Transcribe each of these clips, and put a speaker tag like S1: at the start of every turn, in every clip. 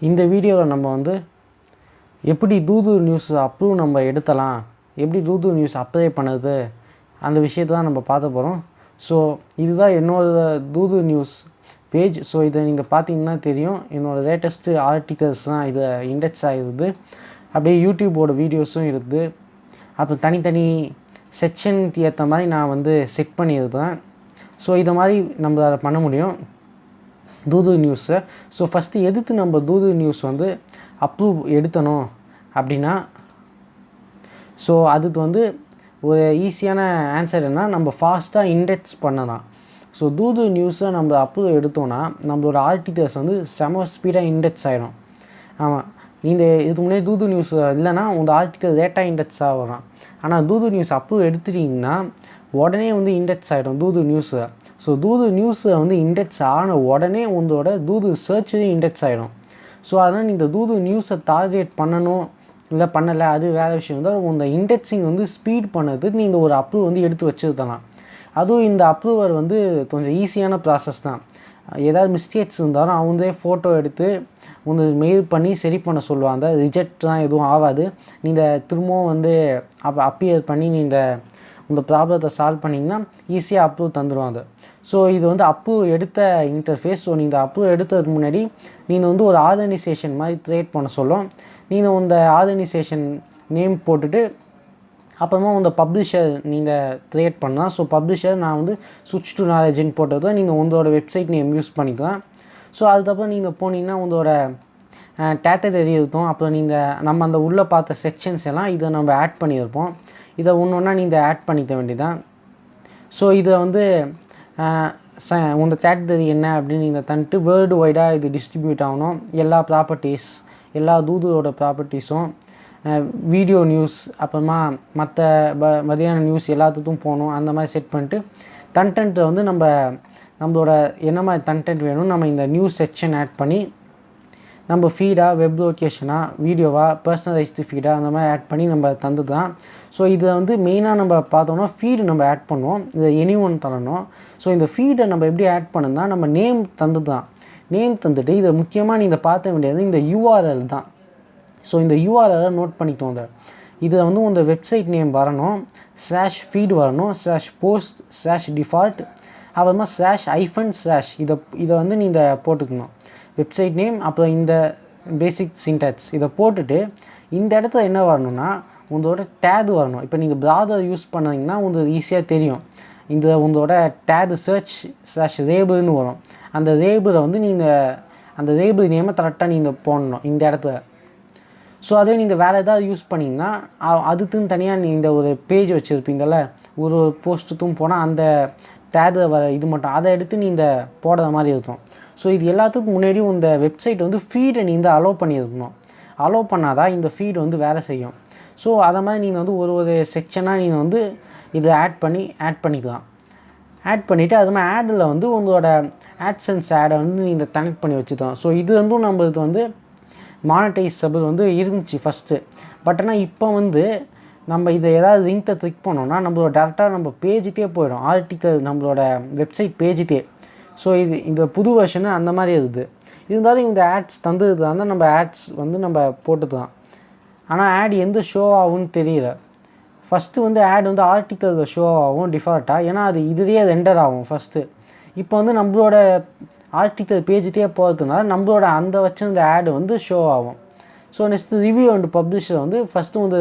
S1: இந்த வீடியோவில் நம்ம வந்து எப்படி தூது நியூஸ் அப்ரூவ் நம்ம எடுத்தலாம், எப்படி தூது நியூஸ் அப்ளை பண்ணுறது, அந்த விஷயத்தை தான் நம்ம பார்க்க போகிறோம். ஸோ இதுதான் என்னோடய தூது நியூஸ் பேஜ். ஸோ இதை நீங்கள் பார்த்தீங்கன்னா தெரியும், என்னோடய லேட்டஸ்ட்டு ஆர்டிகல்ஸ் தான் இதை இண்டெக்ஸ் ஆகிருது. அப்படியே யூடியூபோட வீடியோஸும் இருக்குது. அப்புறம் தனித்தனி செக்ஷனுக்கு ஏற்ற மாதிரி நான் வந்து செட் பண்ணியிருந்தேன். ஸோ இதை மாதிரி நம்ம அதை பண்ண முடியும் தூது நியூஸை. ஸோ ஃபஸ்ட்டு எதுக்கு நம்ம தூது நியூஸ் வந்து அப்ரூவ் எடுத்தணும் அப்படின்னா, ஸோ அதுக்கு வந்து ஒரு ஈஸியான ஆன்சர் என்ன, நம்ம ஃபாஸ்ட்டாக இண்டெக்ஸ் பண்ணலாம். ஸோ தூது நியூஸை நம்ம அப்ரூவ் எடுத்தோன்னா நம்மளோட ஆர்டிகல்ஸ் வந்து செம ஸ்பீடாக இண்டெக்ஸ் ஆகிடும். ஆமாம், நீங்கள் இதுக்கு முன்னாடி தூது நியூஸ் இல்லைன்னா உங்கள் ஆர்டிக்கல் லேட்டாக இண்டெக்ஸ் ஆகலாம். ஆனால் தூது நியூஸ் அப்ரூவ் எடுத்துட்டிங்கன்னா உடனே வந்து இண்டெக்ஸ் ஆகிடும் தூது நியூஸை. ஸோ தூது நியூஸை வந்து இண்டெக்ஸ் ஆன உடனே உங்களோட தூது சர்ச்லேயும் இண்டெக்ஸ் ஆகிடும். ஸோ அதனால் நீங்கள் தூது நியூஸை டார்கெட் பண்ணணும் இல்லை பண்ணலை, அது வேறு விஷயம் தான். உங்கள் இண்டெக்ஸிங் வந்து ஸ்பீட் பண்ணதுக்கு நீங்கள் ஒரு அப்ரூவ் வந்து எடுத்து வச்சுருக்கலாம். அதுவும் இந்த அப்ரூவர் வந்து கொஞ்சம் ஈஸியான ப்ராசஸ் தான். ஏதாவது மிஸ்டேக்ஸ் இருந்தாலும் அவங்களே ஃபோட்டோ எடுத்து உங்களுக்கு மெயில் பண்ணி சரி பண்ண சொல்லுவாங்க. ரிஜெக்ட்லாம் எதுவும் ஆகாது. நீங்கள் திரும்பவும் வந்து அப்பியர் பண்ணி நீங்கள் இந்த ப்ராப்ளத்தை சால்வ் பண்ணிங்கன்னா ஈஸியாக அப்ரூவ் தந்துடுவாங்க. ஸோ இது வந்து அப்ரூவ் எடுத்த இன்டர்ஃபேஸ். ஸோ நீங்கள் அப்ரூவ் எடுத்ததுக்கு முன்னாடி நீங்கள் வந்து ஒரு ஆர்கனைசேஷன் மாதிரி க்ரியேட் பண்ண சொல்லும். நீங்கள் இந்த ஆர்கனைசேஷன் நேம் போட்டுட்டு அப்புறமா உங்கள் பப்ளிஷர் நீங்கள் க்ரியேட் பண்ணலாம். ஸோ பப்ளிஷர் நான் வந்து சுவிட்ச் டு நாலேஜ்னு போட்டது நீங்கள் உங்களோட வெப்சைட் நேம் யூஸ் பண்ணிக்கலாம். ஸோ அதுக்கப்புறம் நீங்கள் போனீங்கன்னா உங்களோட கேட்டகரி இருக்கும். அப்புறம் நம்ம அந்த உள்ளே பார்த்த செக்ஷன்ஸ் எல்லாம் இதை நம்ம ஆட் பண்ணியிருப்போம். இதை ஒன்று ஒன்றா நீங்கள் ஆட் பண்ணிக்க வேண்டியதான். ஸோ இதை வந்து உங்கள் கேட்டகரி என்ன அப்படின்னு நீங்கள் தந்துட்டு வேர்ல்டு வைடாக இது டிஸ்ட்ரிபியூட் ஆகணும். எல்லா ப்ராப்பர்ட்டிஸ், எல்லா தூதோட ப்ராப்பர்ட்டிஸும், வீடியோ நியூஸ், அப்புறமா மற்ற மதியான நியூஸ் எல்லாத்துக்கும் போகணும். அந்த மாதிரி செட் பண்ணிட்டு கண்டென்ட்டை வந்து நம்மளோட என்ன மாதிரி கண்டென்ட் வேணும் நம்ம இந்த நியூஸ் செக்ஷன் ஆட் பண்ணி நம்ம ஃபீடாக, வெப் லொக்கேஷனாக, வீடியோவாக, பர்சனலைஸ்டு ஃபீடாக அந்த மாதிரி ஆட் பண்ணி நம்ம தந்துதான். ஸோ இதை வந்து மெயினாக நம்ம பார்த்தோம்னா ஃபீடு நம்ம ஆட் பண்ணுவோம். இதை எனி ஒன் தரணும். ஸோ இந்த ஃபீடை நம்ம எப்படி ஆட் பண்ணுன்னா நம்ம நேம் தந்துதான். நேம் தந்துட்டு இதை முக்கியமாக நீங்கள் பார்த்த வேண்டியது இந்த யூஆர்எல் தான். ஸோ இந்த யூஆர்எலை நோட் பண்ணிக்கோங்க. இதில் வந்து உங்கள் வெப்சைட் நேம் வரணும், /feed வரணும், /post, /default, அப்புறமா /-/ இதை வந்து நீங்கள் போட்டுக்கணும். வெப்சைட் நேம் அப்புறம் இந்த பேசிக் சின்டாக்ஸ் இதை போட்டுட்டு இந்த இடத்துல என்ன வரணும்னா உங்களோட டேக் வரணும். இப்போ நீங்கள் ப்ராதர் யூஸ் பண்ணீங்கன்னா உங்களுக்கு ஈஸியாக தெரியும். உங்களோட டேக் search/labelனு வரும். அந்த லேபிளை வந்து நீங்கள் அந்த லேபிள் நேமை கரெக்டாக நீங்கள் போடணும் இந்த இடத்துல. ஸோ அதே நீங்கள் வேறு ஏதாவது யூஸ் பண்ணிங்கன்னா அதுக்குன்னு தனியாக நீங்கள் ஒரு பேஜ் வச்சுருப்பீங்கள்ல, ஒரு போஸ்ட்டுக்கும் போனால் அந்த டேக் வர இது மட்டும் அதை எடுத்து நீங்கள் போடுற மாதிரி இருக்கும். ஸோ இது எல்லாத்துக்கும் முன்னாடியும் இந்த வெப்சைட் வந்து ஃபீடை நீங்கள் அலோவ் பண்ணியிருக்கணும். அலோவ் பண்ணாதான் இந்த ஃபீடு வந்து வேலை செய்யும். ஸோ அதை மாதிரி நீங்கள் வந்து ஒரு செக்ஷனாக நீங்கள் வந்து இதை ஆட் பண்ணிக்கலாம். ஆட் பண்ணிவிட்டு அது மாதிரி ஆடில் வந்து உங்களோட ஆட்சன்ஸ் ஆடை வந்து நீங்கள் கனெக்ட் பண்ணி வச்சுக்கலாம். ஸோ இது வந்து நம்மளுக்கு வந்து மானிட்டைசபிள் வந்து இருந்துச்சு ஃபஸ்ட்டு. பட் ஆனால் இப்போ வந்து நம்ம இதை ஏதாவது லிங்கை கிளிக் பண்ணோன்னா நம்மளோட டேரெக்டாக நம்ம பேஜுக்கே போயிடும், ஆர்டிக்கல் நம்மளோட வெப்சைட் பேஜுக்கே. ஸோ இந்த புது வெர்ஷனு அந்த மாதிரி இருக்குது. இருந்தாலும் இந்த ஆட்ஸ் தந்துருந்தால் நம்ம ஆட்ஸ் வந்து நம்ம போட்டுக்கலாம். ஆனால் ஆட் எந்த ஷோ ஆகும்னு தெரியல. ஃபஸ்ட்டு வந்து ஆட் வந்து ஆர்டிக்கலில் ஷோ ஆகும் டிஃபால்ட்டாக, ஏன்னா அது இதுலேயே ரெண்டர் ஆகும் ஃபஸ்ட்டு. இப்போ வந்து நம்மளோட ஆர்டிக்கல் பேஜுக்கே போகிறதுனால நம்மளோட அந்த வச்சிருந்த ஆடு வந்து ஷோ ஆகும். So next review and publisher வந்து ஃபஸ்ட்டு வந்து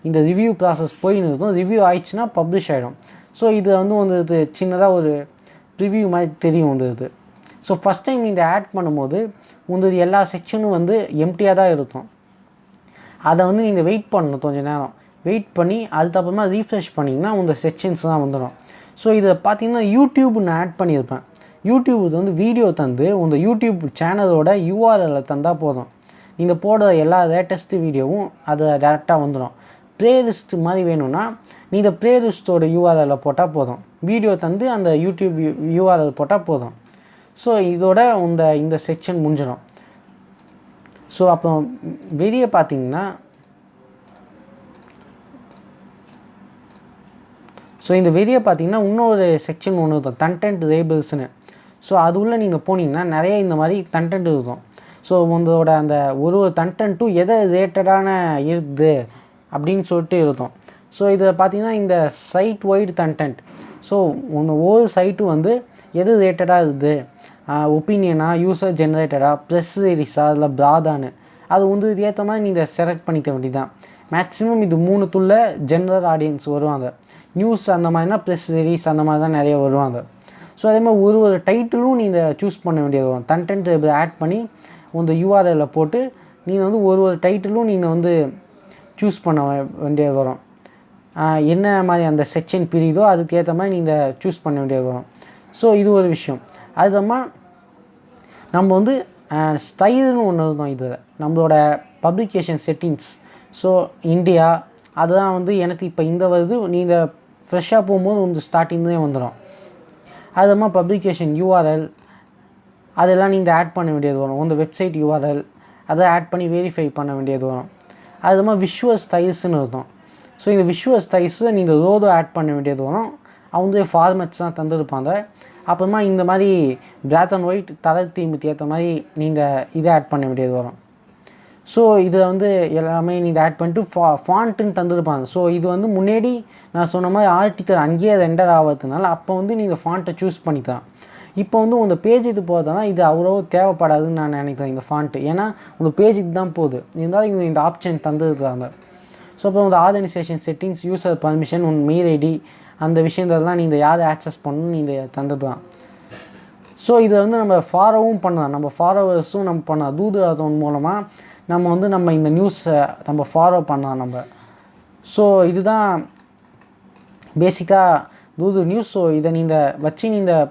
S1: இந்த ரிவ்யூ ப்ராசஸ் போயின்னு இருக்கும். ரிவ்யூ ஆயிடுச்சுன்னா பப்ளிஷ் ஆகிடும். ஸோ இது வந்து சின்னதாக ஒரு ரிவ்யூ மாதிரி தெரியும் இது. ஸோ ஃபஸ்ட் டைம் நீங்கள் ஆட் பண்ணும்போது உங்களுக்கு எல்லா செக்ஷனும் வந்து எம்டியாக தான் இருக்கும். அதை வந்து நீங்கள் வெயிட் பண்ணணும், கொஞ்சம் நேரம் வெயிட் பண்ணி அதுக்கப்புறமா ரீஃப்ரெஷ் பண்ணிங்கன்னா உங்கள் செக்ஷன்ஸ் தான் வந்துடும். ஸோ இதை பார்த்தீங்கன்னா யூடியூப் நான் ஆட் பண்ணியிருப்பேன். யூடியூப் வந்து வீடியோ தந்து உங்கள் யூடியூப் சேனலோட யூஆர்எல்லை தந்தால் போதும். நீங்கள் போடுற எல்லா லேட்டஸ்ட்டு வீடியோவும் அது டேரெக்டாக வந்துடும். ப்ளேலிஸ்ட் மாதிரி வேணும்னா நீங்கள் ப்ளேலிஸ்ட்டோட யூஆர்எல்லை போட்டால் போதும். வீடியோ தந்து அந்த யூடியூப் யூஆர்எல் போட்டால் போதும். ஸோ இதோட இந்த செக்ஷன் முடிஞ்சிடும். ஸோ அப்புறம் வெளியே பார்த்தீங்கன்னா இன்னொரு செக்ஷன் ஒன்று இருக்கும், கண்டென்ட் லேபிள்ஸ்னு. ஸோ அது உள்ள நீங்கள் போனீங்கன்னா நிறைய இந்த மாதிரி கண்டென்ட் இருக்கும். ஸோ உங்களோட அந்த ஒரு கண்டென்ட்டும் எதை ரிலேட்டடான இருக்குது அப்படின்னு சொல்லிட்டு இருக்கும். ஸோ இதை பார்த்திங்கன்னா இந்த சைட் வைடு கண்டென்ட், ஸோ ஒவ்வொரு சைட்டும் வந்து எது ரிலேட்டடாக இருக்குது, ஒப்பீனியனாக, யூசர் ஜென்ரேட்டடாக, ப்ரெஸ் சீரிஸாக, இல்லை ப்ராதான்னு அது வந்து இது ஏற்ற மாதிரி நீங்கள் செலக்ட் பண்ணிக்க வேண்டியதான். மேக்ஸிமம் இது 3த்துள்ள ஜென்ரல் ஆடியன்ஸ் வருவாங்க. நியூஸ் அந்த மாதிரினா ப்ரெஸ் சீரிஸ் அந்த மாதிரி தான் நிறைய வருவாங்க. ஸோ அதே மாதிரி ஒரு டைட்டிலும் நீங்கள் சூஸ் பண்ண வேண்டியது வரும். கண்டென்ட் ஆட் பண்ணி உங்கள் யூஆர்எல்ல போட்டு நீங்கள் வந்து ஒரு டைட்டிலும் நீங்கள் வந்து சூஸ் பண்ண வேண்டியது வரும். என்ன மாதிரி அந்த செக்ஷன் பிரியுதோ அதுக்கேற்ற மாதிரி நீங்கள் சூஸ் பண்ண வேண்டியது வரும். ஸோ இது ஒரு விஷயம். அதுக்கப்புறமா நம்ம வந்து ஸ்டைல்னு ஒன்று இருக்கும். இதில் நம்மளோட பப்ளிகேஷன் செட்டிங்ஸ், ஸோ இந்தியா அதுதான் வந்து எனக்கு இப்போ இந்த வருது. நீங்கள் ஃப்ரெஷ்ஷாக போகும்போது வந்து ஸ்டார்டிங்லேயே வந்துடும். அதுமா பப்ளிகேஷன் யூஆர்எல் அதெல்லாம் நீங்கள் ஆட் பண்ண வேண்டியது வரும். உங்கள் வெப்சைட் யூஆர்எல் அதை ஆட் பண்ணி வெரிஃபை பண்ண வேண்டியது வரும். அதுமா விஷுவல் ஸ்டைல்ஸ்னு இருக்கும். ஸோ இந்த விஷுவல் ஸ்டைல்ஸை நீங்கள் ரோடோ ஆட் பண்ண வேண்டியது வரும். அவங்க ஃபார்மேட்ஸ் தான் தந்துருப்பாங்க. அப்புறமா இந்த மாதிரி பிளாக் அண்ட் ஒயிட் கலர் தீமுக்கு ஏற்ற மாதிரி நீங்கள் இதை ஆட் பண்ண வேண்டியது வரும். ஸோ இதில் வந்து எல்லாமே நீங்கள் ஆட் பண்ணிட்டு ஃபாண்ட்டுன்னு தந்துருப்பாங்க. ஸோ இது வந்து முன்னாடி நான் சொன்ன மாதிரி ஆர்டிக்கல் அங்கேயே ரெண்டர் ஆகிறதுனால அப்போ வந்து நீங்கள் ஃபாண்ட்டை சூஸ் பண்ணிக்கலாம். இப்போ வந்து உங்கள் பேஜுக்கு போகிறதுனா இது அவ்வளோ தேவைப்படாதுன்னு நான் நினைக்கிறேன் இந்த ஃபாண்ட்டு. ஏன்னா உங்கள் பேஜுக்கு தான் போகுது, இருந்தாலும் இவங்க இந்த ஆப்ஷன் தந்துருக்காங்க. ஸோ இப்போ உங்கள் ஆர்கனைசேஷன் செட்டிங்ஸ், யூசர் பர்மிஷன், உங்கள் மெயில் ஐடி அந்த விஷயத்தெல்லாம் நீங்கள் யார் ஆக்சஸ் பண்ணணும்னு நீங்கள் தந்துடலாம். ஸோ இதை வந்து நம்ம ஃபாலோவும் பண்ணலாம். நம்ம ஃபாலோவர்ஸும் நம்ம பண்ணலாம். தூதுவளத்தின் மூலமாக நம்ம வந்து நம்ம இந்த நியூஸை நம்ம ஃபாலோ பண்ணலாம் நம்ம. ஸோ இதுதான் பேசிக்காக தூது நியூஸ். ஸோ இதை நீங்கள் வச்சு நீங்கள்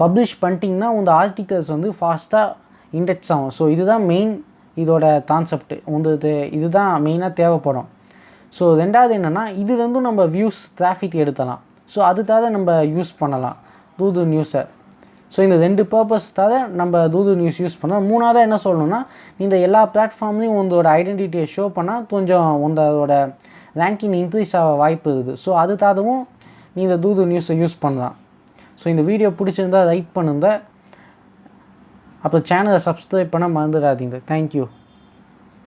S1: பப்ளிஷ் பண்ணிட்டீங்கன்னா உங்கள் ஆர்டிகல்ஸ் வந்து ஃபாஸ்ட்டாக இண்டெக்ஸ் ஆகும். ஸோ இதுதான் மெயின் இதோட கான்செப்ட். உங்களுக்கு இதுதான் மெயினாக தேவைப்படும். ஸோ ரெண்டாவது என்னென்னா இதுலேருந்தும் நம்ம வியூஸ் டிராஃபிக் எடுத்தலாம். ஸோ அதுக்காக நம்ம யூஸ் பண்ணலாம் தூது நியூஸை. ஸோ இந்த 2 பர்பஸ்க்காக நம்ம தூது நியூஸ் யூஸ் பண்ணலாம். மூணாவதாக என்ன சொல்லணும்னா இந்த எல்லா பிளாட்ஃபார்ம்லேயும் உங்களோட ஐடென்டிட்டியை ஷோ பண்ணால் கொஞ்சம் உங்களோட ரேங்கிங் இன்க்ரீஸ் ஆக வாய்ப்பு இருக்குது. ஸோ அதுக்காகவும் நீங்கள் தூது நியூஸை யூஸ் பண்ணலாம். ஸோ இந்த வீடியோ பிடிச்சிருந்தால் லைக் பண்ணுங்க. அப்புறம் சேனலை சப்ஸ்கிரைப் பண்ண மறந்துடாதீங்க. தேங்க்யூ.